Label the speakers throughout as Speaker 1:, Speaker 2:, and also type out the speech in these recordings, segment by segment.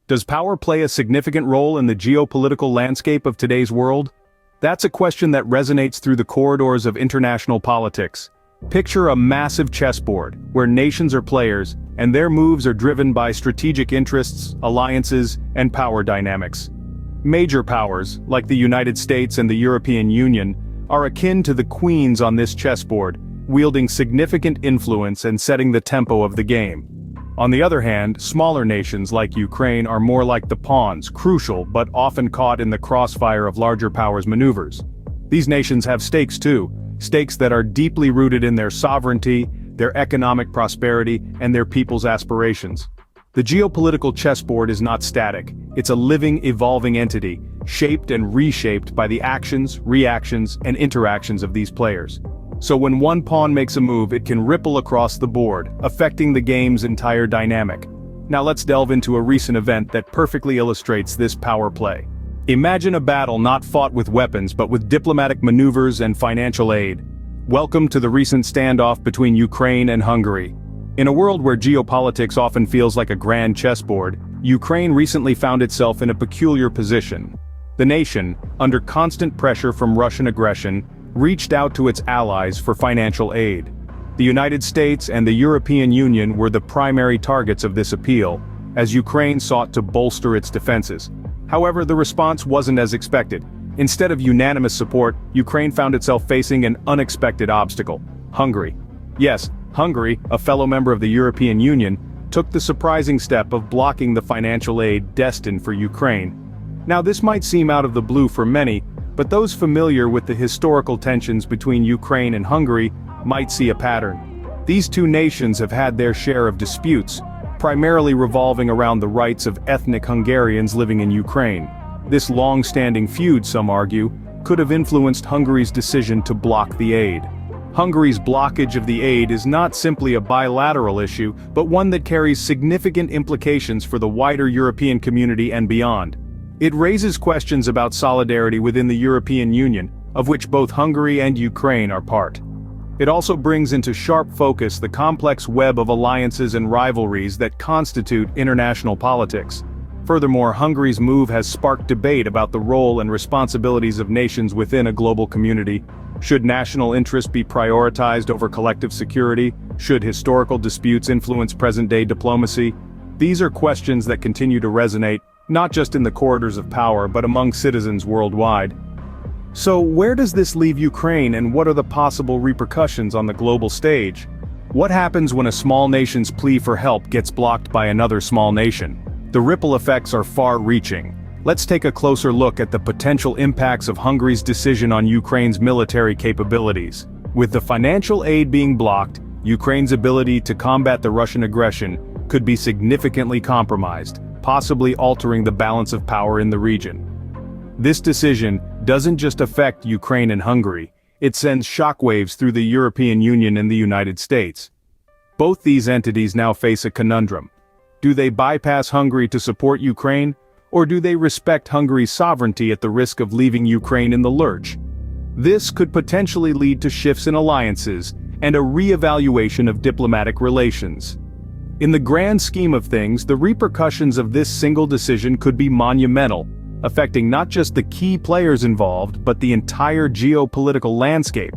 Speaker 1: Does power play a significant role in the geopolitical landscape of today's world? That's a question that resonates through the corridors of international politics. Picture a massive chessboard, where nations are players, and their moves are driven by strategic interests, alliances, and power dynamics. Major powers, like the United States and the European Union, are akin to the queens on this chessboard, wielding significant influence and setting the tempo of the game. On the other hand, smaller nations like Ukraine are more like the pawns, crucial but often caught in the crossfire of larger powers' maneuvers. These nations have stakes too, stakes that are deeply rooted in their sovereignty, their economic prosperity, and their people's aspirations. The geopolitical chessboard is not static, it's a living, evolving entity, shaped and reshaped by the actions, reactions, and interactions of these players. So when one pawn makes a move, it can ripple across the board, affecting the game's entire dynamic. Now let's delve into a recent event that perfectly illustrates this power play. Imagine a battle not fought with weapons but with diplomatic maneuvers and financial aid. Welcome to the recent standoff between Ukraine and Hungary. In a world where geopolitics often feels like a grand chessboard, Ukraine recently found itself in a peculiar position. The nation, under constant pressure from Russian aggression, reached out to its allies for financial aid. The United States and the European Union were the primary targets of this appeal, as Ukraine sought to bolster its defenses. However, the response wasn't as expected. Instead of unanimous support, Ukraine found itself facing an unexpected obstacle: Hungary. Yes, Hungary, a fellow member of the European Union, took the surprising step of blocking the financial aid destined for Ukraine. Now this might seem out of the blue for many, but those familiar with the historical tensions between Ukraine and Hungary might see a pattern. These two nations have had their share of disputes, primarily revolving around the rights of ethnic Hungarians living in Ukraine. This long-standing feud, some argue, could have influenced Hungary's decision to block the aid. Hungary's blockage of the aid is not simply a bilateral issue, but one that carries significant implications for the wider European community and beyond. It raises questions about solidarity within the European Union, of which both Hungary and Ukraine are part. It also brings into sharp focus the complex web of alliances and rivalries that constitute international politics. Furthermore, Hungary's move has sparked debate about the role and responsibilities of nations within a global community. Should national interest be prioritized over collective security? Should historical disputes influence present-day diplomacy? These are questions that continue to resonate, not just in the corridors of power but among citizens worldwide. So where does this leave Ukraine, and what are the possible repercussions on the global stage? What happens when a small nation's plea for help gets blocked by another small nation? The ripple effects are far-reaching. Let's take a closer look at the potential impacts of Hungary's decision on Ukraine's military capabilities. With the financial aid being blocked, Ukraine's ability to combat the Russian aggression could be significantly compromised, possibly altering the balance of power in the region. This decision doesn't just affect Ukraine and Hungary, it sends shockwaves through the European Union and the United States. Both these entities now face a conundrum. Do they bypass Hungary to support Ukraine, or do they respect Hungary's sovereignty at the risk of leaving Ukraine in the lurch? This could potentially lead to shifts in alliances and a re-evaluation of diplomatic relations. In the grand scheme of things, the repercussions of this single decision could be monumental, affecting not just the key players involved but the entire geopolitical landscape.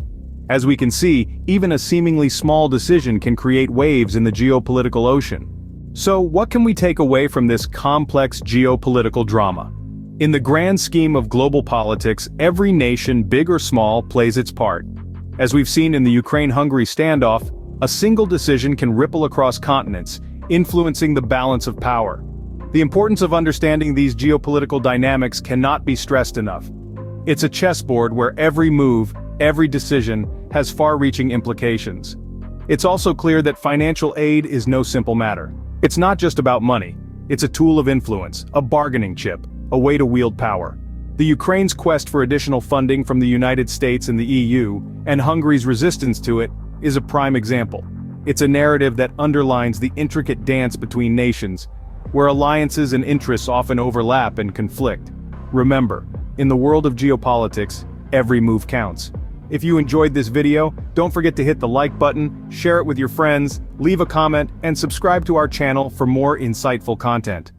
Speaker 1: As we can see, even a seemingly small decision can create waves in the geopolitical ocean. So what can we take away from this complex geopolitical drama? In the grand scheme of global politics, every nation, big or small, plays its part. As we've seen in the Ukraine-Hungary standoff, a single decision can ripple across continents, influencing the balance of power. The importance of understanding these geopolitical dynamics cannot be stressed enough. It's a chessboard where every move, every decision, has far-reaching implications. It's also clear that financial aid is no simple matter. It's not just about money. It's a tool of influence, a bargaining chip, a way to wield power. The Ukraine's quest for additional funding from the United States and the EU, and Hungary's resistance to it, is a prime example. It's a narrative that underlines the intricate dance between nations, where alliances and interests often overlap and conflict. Remember, in the world of geopolitics, every move counts. If you enjoyed this video, don't forget to hit the like button, share it with your friends, leave a comment, and subscribe to our channel for more insightful content.